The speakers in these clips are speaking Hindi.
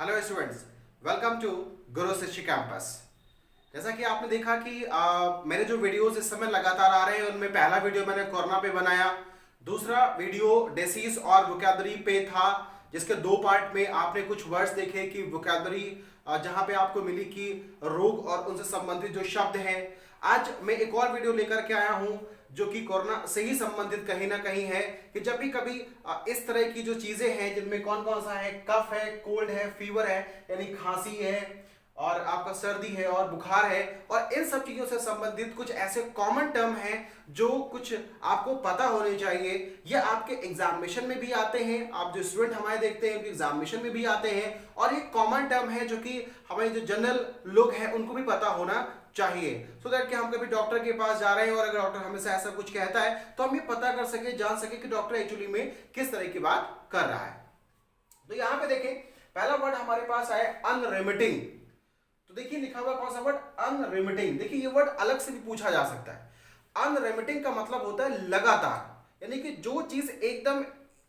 हेलो स्टूडेंट्स, वेलकम टू गुरु शिष्य कैंपस। जैसा कि आपने देखा कि मेरे जो वीडियोस इस समय लगातार आ रहे हैं उनमें पहला वीडियो मैंने कोरोना पे बनाया, दूसरा वीडियो डिसीज और वोकैबुलरी पे था, जिसके दो पार्ट में आपने कुछ वर्ड्स देखे कि वोकैबुलरी जहां पे आपको मिली कि रोग और उनसे संबंधित जो शब्द हैं। आज मैं एक और वीडियो लेकर के आया हूं जो कि कोरोना से ही संबंधित कहीं ना कहीं है कि जब भी कभी इस तरह की जो चीजें हैं जिनमें कौन कौन सा है, कफ है, कोल्ड है, फीवर है यानी खांसी है और आपका सर्दी है और बुखार है, और इन सब चीजों से संबंधित कुछ ऐसे कॉमन टर्म हैं जो कुछ आपको पता होने चाहिए। ये आपके एग्जामिनेशन में भी आते हैं, आप जो स्टूडेंट हमारे देखते हैं उनके एग्जामिनेशन में भी आते हैं, और ये कॉमन टर्म है जो कि हमारे जो जनरल लोग हैं उनको भी पता होना चाहिए, सो दैट कि हम कभी डॉक्टर के पास जा रहे हैं और अगर डॉक्टर हमें से ऐसा कुछ कहता है तो हम ये पता कर सके, जान सके कि डॉक्टर एक्चुअली में किस तरह की बात कर रहा है। तो यहां पे देखें, पहला वर्ड हमारे पास आया अनरेमिटिंग। तो देखिए लिखा हुआ कौन सा वर्ड, अनरेमिटिंग। देखिए ये वर्ड अलग से भी पूछा जा सकता है। अनरेमिटिंग का मतलब होता है लगातार, यानी कि जो चीज एकदम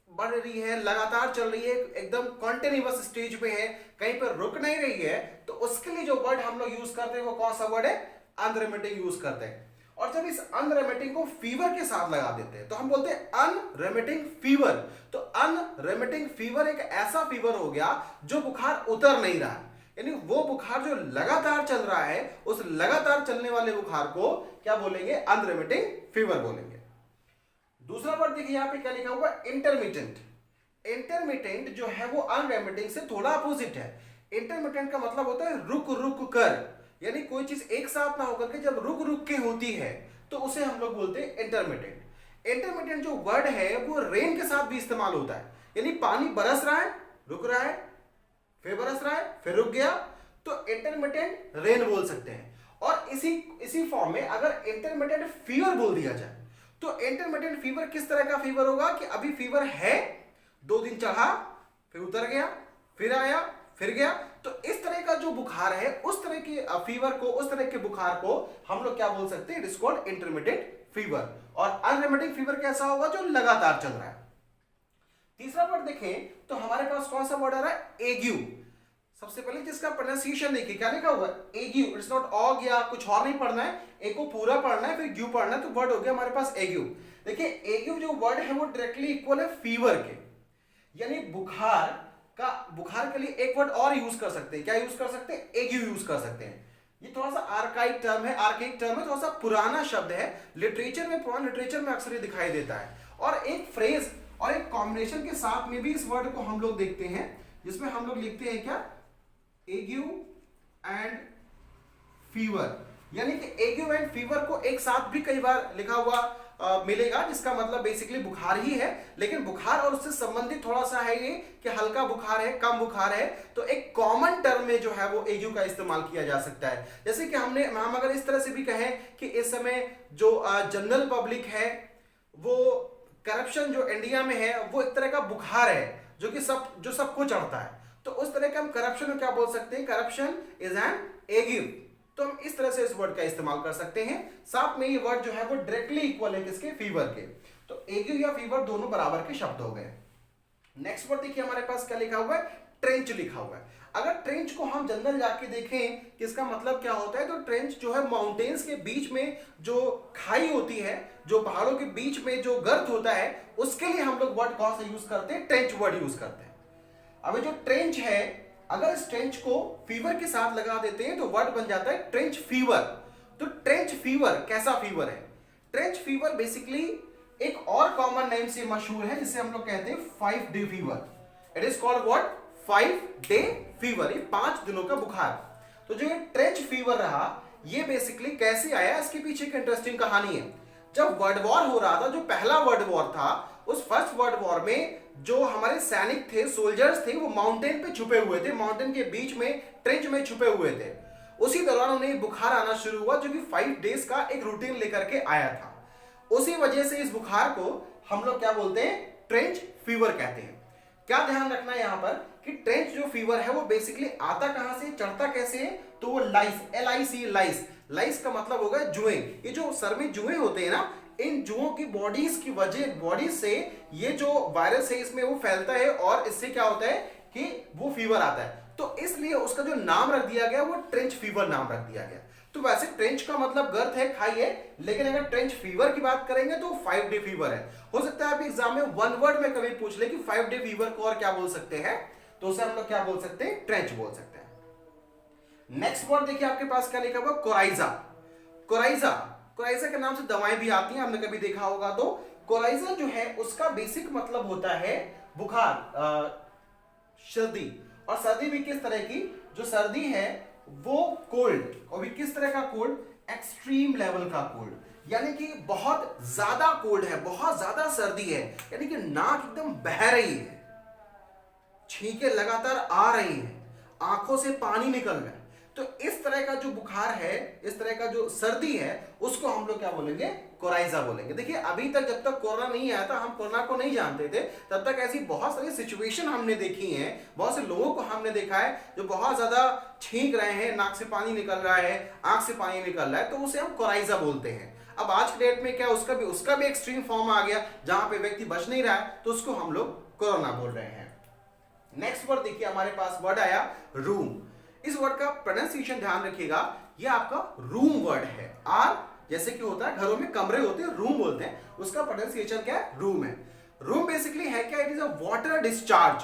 बढ़ रही है, लगातार चल रही है, एकदम कॉन्टिन्यूअस स्टेज पे है, कहीं पर रुक नहीं रही है, तो उसके लिए जो वर्ड हम लोग यूज करते हैं वो कौन सा वर्ड है, अनरेमिटिंग यूज करते हैं। और जब इस अनरेमिटिंग को फीवर के साथ लगा देते हैं तो हम बोलते हैं अनरेमिटिंग फीवर। तो अनरेमिटिंग फीवर एक ऐसा फीवर हो गया जो बुखार उतर नहीं रहा है, यानी वो बुखार जो लगातार चल रहा है, उस लगातार चलने वाले बुखार को क्या बोलेंगे, अनरेमिटिंग फीवर बोलेंगे। दूसरा वर्ड देखिए यहां पे क्या लिखा हुआ, इंटरमिटेंट। इंटरमिटेंट जो है वो अनरेमिटिंग से थोड़ा अपोजिट है। इंटरमिटेंट का मतलब होता है रुक रुक कर, यानी कोई चीज एक साथ ना होकर के जब रुक रुक के होती है तो उसे हम लोग बोलते हैं इंटरमिटेंट। इंटरमिटेंट जो वर्ड है वो रेन के साथ भी इस्तेमाल होता है, यानी पानी बरस रहा है, रुक रहा है, फिर बरस रहा है, फिर रुक गया, तो इंटरमिटेंट रेन बोल सकते हैं। और इसी फॉर्म में अगर इंटरमिटेंट फीवर बोल दिया जाए तो इंटरमिटेंट फीवर किस तरह का फीवर होगा कि अभी फीवर है, 2 दिन चढ़ा, फिर उतर गया, फिर आया, फिर गया। तो इस तरह का जो बुखार है, उस तरह के फीवर को, उस तरह के बुखार को हम लोग क्या बोल सकते हैं, it is called intermittent fever. और अनरेमिटिंग फीवर कैसा होगा, जो लगातार चल रहा है। तीसरा वर्ड देखें तो हमारे पास कौन सा वर्ड आ रहा है, एग्यू। सबसे पहले जिसका प्रोनाउंसिएशन देखिए, क्या लिखा हुआ है, एग्यू। इट्स नॉट ऑग या कुछ और नहीं पढ़ना है, ए को पूरा पढ़ना है, फिर ग्यू पढ़ना है, तो वर्ड हो गया हमारे पास एग्यू। देखिए एग्यू जो वर्ड है वो डायरेक्टली इक्वल है फीवर के, यानी बुखार के लिए एक वर्ड और यूज कर सकते हैं। क्या यूज कर सकते हैं, एग्यू यूज कर सकते हैं। ये थोड़ा सा आर्काइक टर्म है, थोड़ा सा पुराना शब्द है, लिटरेचर में, पुराने लिटरेचर में अक्सर ये दिखाई देता है। और एक फ्रेज और एक कॉम्बिनेशन के साथ में भी इस वर्ड को हम लोग देखते हैं, जिसमें हम लोग लिखते हैं क्या, एग्यू एंड फीवर, यानी कि एग्यू एंड फीवर को एक साथ भी कई बार लिखा हुआ मिलेगा, जिसका मतलब बेसिकली बुखार ही है, लेकिन बुखार और उससे संबंधित थोड़ा सा है ये कि हल्का बुखार है, कम बुखार है, तो एक कॉमन टर्म में जो है वो एग्यू का इस्तेमाल किया जा सकता है। जैसे कि हम अगर इस तरह से भी कहें कि इस समय जो जनरल पब्लिक है, वो करप्शन जो इंडिया में है वो एक तरह का बुखार है जो सबको चढ़ता है, तो उस तरह के हम करप्शन को क्या बोल सकते हैं, करप्शन इज एन एग्यू। तो हम इस तरह से इस वर्ड का इस्तेमाल कर सकते हैं। साथ में ये वर्ड जो है वो डायरेक्टली इक्वल है किसके, फीवर के। तो एग्यू या फीवर दोनों बराबर के शब्द हो गए। नेक्स्ट वर्ड देखिए हमारे पास क्या लिखा हुआ है, ट्रेंच लिखा हुआ है। अगर ट्रेंच को हम जनरल जाके देखें कि इसका मतलब क्या होता है, तो ट्रेंच जो है माउंटेन्स के बीच में जो खाई होती है, जो पहाड़ों के बीच में जो गर्त होता है, उसके लिए हम लोग वर्ड कौन सा यूज करते हैं, ट्रेंच वर्ड यूज करते हैं। अब जो ट्रेंच है, अगर इस ट्रेंच को फीवर के साथ लगा देते हैं तो वर्ड बन जाता है ट्रेंच फीवर। तो ट्रेंच फीवर कैसा फीवर है, ट्रेंच फीवर बेसिकली एक और कॉमन नेम से मशहूर है, जिसे हम लोग कहते हैं 5 day fever. It is called what, 5 day fever, ये 5 दिनों का बुखार। तो जो ये ट्रेंच फीवर रहा, ये बेसिकली कैसे आया, इसके पीछे एक इंटरेस्टिंग कहानी है। जब वर्ल्ड वॉर हो रहा था, जो पहला वर्ल्ड वॉर था, उस फर्स्ट वर्ल्ड वॉर में जो हमारे सैनिक थे, सोल्जर्स थे, वो माउंटेन पे छुपे हुए थे, माउंटेन के बीच में ट्रेंच में छुपे हुए थे। उसी दौरान उन्हें बुखार आना शुरू हुआ, जो कि 5 डेज का एक रूटीन लेकर के आया था। उसी वजह से इस बुखार को हम लोग क्या बोलते हैं, ट्रेंच फीवर कहते हैं। क्या ध्यान रखना है यहां पर कि ट्रेंच जो फीवर है वो बेसिकली आता कहां से, चढ़ता कैसे है, तो वो लाइस, LIC, लाइस का मतलब होगा जुएं। ये जो सर में जुएं होते हैं ना, इन जुओं की बॉडी से ये जो वायरस है इसमें वो फैलता है, और इससे क्या होता है कि वो फीवर आता है। तो इसलिए उसका जो नाम रख दिया गया वो ट्रेंच फीवर नाम रख दिया गया। तो वैसे ट्रेंच का मतलब गर्त है, खाई है, लेकिन अगर ट्रेंच फीवर की बात करेंगे तो 5 डे फीवर है। हो सकता है आप एग्जाम में वन वर्ड में कभी पूछ ले कि 5 डे फीवर को और क्या बोल सकते हैं, तो उसे हम लोग क्या बोल सकते हैं, ट्रेंच बोल सकते हैं। नेक्स्ट वर्ड देखिए आपके पास क्या लिखा हुआ, कोराइजा। कोराइजा, कोराइजा के नाम से दवाएं भी आती हैं, हमने कभी देखा होगा। तो कोराइजा जो है उसका बेसिक मतलब होता है बुखार, सर्दी। और सर्दी भी किस तरह की, जो सर्दी है वो कोल्ड, और भी किस तरह का कोल्ड, एक्सट्रीम लेवल का कोल्ड, यानी कि बहुत ज्यादा कोल्ड है, बहुत ज्यादा सर्दी है, यानी कि नाक एकदम बह रही है, छींके लगातार आ रही हैं, आंखों से पानी निकल रहा है। तो इस तरह का जो बुखार है, इस तरह का जो सर्दी है, उसको हम लोग क्या बोलेंगे, कोराइजा बोलेंगे। देखिए अभी तक जब तक कोरोना नहीं आया था, हम कोरोना को नहीं जानते थे, तब तक ऐसी बहुत सारी सिचुएशन हमने देखी हैं, बहुत से लोगों को हमने देखा है जो बहुत ज्यादा छींक रहे हैं, नाक से पानी निकल रहा है, आंख से पानी निकल रहा है, तो उसे हम कोराइजा बोलते हैं। अब आज के डेट में क्या उसका भी एक्सट्रीम फॉर्म आ गया, जहां पे व्यक्ति बच नहीं रहा है, तो उसको हम लोग कोरोना बोल रहे हैं। नेक्स्ट वर्ड देखिए हमारे पास वर्ड आया रूम। इस वर्ड का प्रोनाउंसिएशन ध्यान रखिएगा, ये आपका रूम वर्ड है। आर जैसे कि होता है घरों में कमरे होते हैं, रूम बोलते हैं, उसका प्रोनाउंसिएशन क्या है, रूम है। रूम बेसिकली है क्या, it is a water discharge.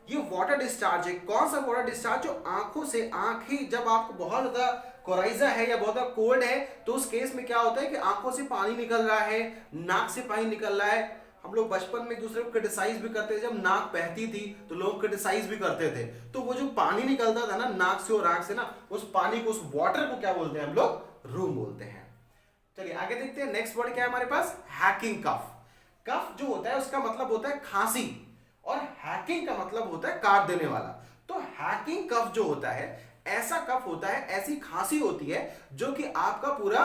ये वाटर डिस्चार्ज है। कौन सा वाटर डिस्चार्ज, जो आंखों से, आंखें जब आपको बहुत ज्यादा कोराइजा है या बहुत ज्यादा कोल्ड है, तो उस केस में क्या होता है कि आंखों से पानी निकल रहा है, नाक से पानी निकल रहा है। हम लोग बचपन में एक दूसरे को क्रिटिसाइज भी करते थे, जब नाक बहती थी तो लोग क्रिटिसाइज भी करते थे। तो वो जो पानी निकलता था ना नाक से और आंख से ना, उस पानी को, उस वाटर को क्या बोलते हैं हम लोग, रूम बोलते हैं। चलिए आगे देखते हैं। नेक्स्ट वर्ड क्या है हमारे पास, हैकिंग कफ। कफ जो होता है उसका मतलब होता है खांसी, और हैकिंग का मतलब होता है काट देने वाला। तो हैकिंग कफ जो होता है, ऐसा कफ होता है, ऐसी खांसी होती है जो कि आपका पूरा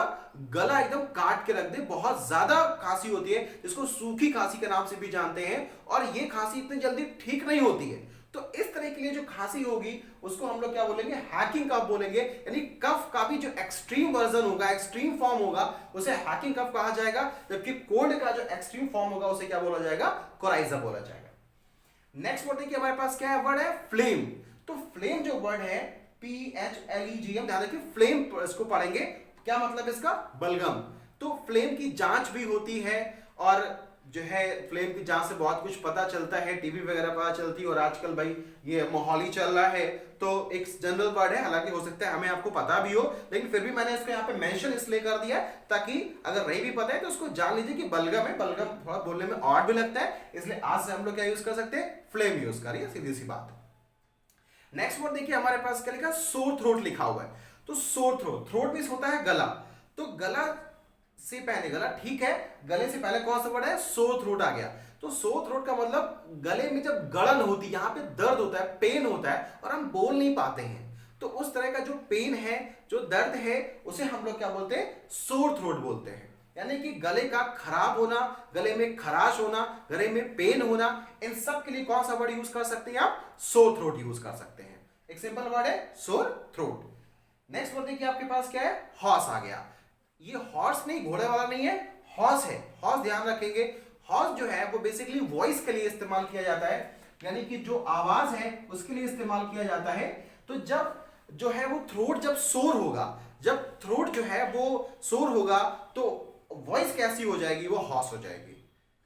गला एकदम काट के रख दे, बहुत ज्यादा खांसी होती है, जिसको सूखी खांसी के नाम से भी जानते हैं, और ये खांसी इतनी जल्दी ठीक नहीं होती है। तो इस तरह के लिए जो खांसी होगी उसको हम लोग क्या बोलेंगे, हैकिंग कफ बोलेंगे। यानी कफ का भी जो एक्सट्रीम वर्जन होगा, एक्सट्रीम फॉर्म होगा, उसे हैकिंग कफ कहा जाएगा, जबकि कोल्ड का जो एक्सट्रीम फॉर्म होगा उसे क्या बोला जाएगा, कोराइजा बोला जाएगा। नेक्स्ट वर्ड देखिए हमारे पास क्या है, वर्ड है फ्लेम। तो फ्लेम जो वर्ड है, PHLEGM, ध्यान रखिए, फ्लेम इसको पढ़ेंगे, क्या मतलब इसका, बलगम। तो फ्लेम की जांच भी होती है, और जो है फ्लेम की जांच से बहुत कुछ पता चलता है, टीवी वगैरह पता चलती है, और आजकल भाई ये माहौल ही चल रहा है, तो एक जनरल वर्ड है, हालांकि हो सकता है हमें आपको पता भी हो, लेकिन फिर भी मैंने इसको यहाँ पे मेंशन इसलिए कर दिया ताकि अगर नहीं भी पता है तो उसको जान लीजिए कि बलगम है। बलगम थोड़ा बोलने में ऑड भी लगता है, इसलिए आज से हम लोग क्या यूज कर सकते हैं, फ्लेम यूज करिए, सीधी सी बात। नेक्स्ट वर्ड देखिए हमारे पास क्या लिखा, सोर थ्रोट लिखा हुआ है। तो सोर थ्रोट, थ्रोट मींस होता है गला, तो गला से पहले, गला ठीक है, गले से पहले कौन सा वर्ड है, सोर थ्रोट आ गया। तो सोर थ्रोट का मतलब गले में जब गड़न होती है, यहाँ पे दर्द होता है, पेन होता है, और हम बोल नहीं पाते हैं, तो उस तरह का जो पेन है, जो दर्द है, उसे हम लोग क्या बोलते हैं, सोर थ्रोट बोलते हैं। यानी कि गले का खराब होना, गले में खराश होना, गले में पेन होना, इन सब के लिए कौन सा वर्ड यूज कर सकते हैं आप, सोर थ्रोट यूज कर सकते हैं। एक सिंपल वर्ड है सोर थ्रोट। नेक्स्ट वर्ड देखिए आपके पास क्या है, हॉर्स आ गया। ये हॉर्स नहीं, घोड़े वाला नहीं है, हॉर्स है। हॉर्स ध्यान रखेंगे, हॉर्स जो है वो बेसिकली वॉइस के लिए इस्तेमाल किया जाता है, यानी कि जो आवाज है उसके लिए इस्तेमाल किया जाता है। तो जब जो है वो थ्रोट जब सोर होगा, जब थ्रोट जो है वो सोर होगा, तो वॉइस कैसी हो जाएगी, वो हॉर्स हो जाएगी।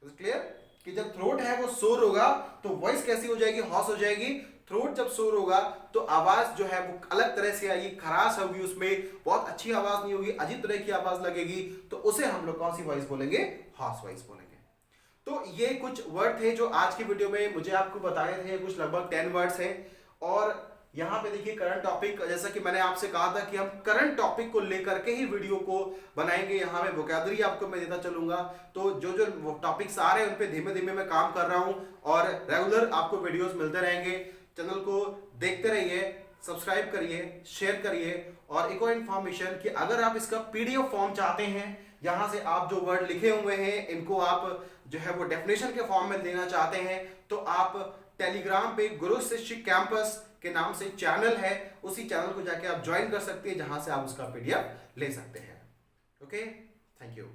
क्लियर कि जब थ्रोट है वो सोर होगा तो वॉइस कैसी हो जाएगी, हॉर्स हो जाएगी। थ्रोट जब सोर होगा तो आवाज जो है वो अलग तरह से आएगी, खराश होगी, उसमें बहुत अच्छी आवाज नहीं होगी, अजीब तरह की आवाज लगेगी, तो उसे हम लोग कौन सी वॉइस बोलेंगे, हॉर्स वॉइस बोलेंगे। तो ये कुछ वर्ड थे जो आज की वीडियो में मुझे आपको बताने थे, कुछ लगभग 10 वर्ड्स हैं। और यहाँ पे देखिए करंट टॉपिक, जैसा कि मैंने आपसे कहा था कि हम करंट टॉपिक को लेकर के ही वीडियो को बनाएंगे, यहाँ पे वोकैबुलरी आपको मैं देता चलूंगा। तो जो जो टॉपिक्स आ रहे हैं उन पे धीमे धीमे मैं काम कर रहा हूँ, और रेगुलर आपको वीडियोस मिलते रहेंगे। चैनल को देखते रहिए, सब्सक्राइब करिए, शेयर करिए। और एक और इन्फॉर्मेशन कि अगर आप इसका PDF फॉर्म चाहते हैं, यहाँ से आप जो वर्ड लिखे हुए हैं इनको आप जो है वो डेफिनेशन के फॉर्म में देना चाहते हैं, तो आप टेलीग्राम पे गुरु शिष्य कैंपस के नाम से चैनल है, उसी चैनल को जाके आप ज्वाइन कर सकते हैं, जहां से आप उसका PDF ले सकते हैं। Okay, thank you.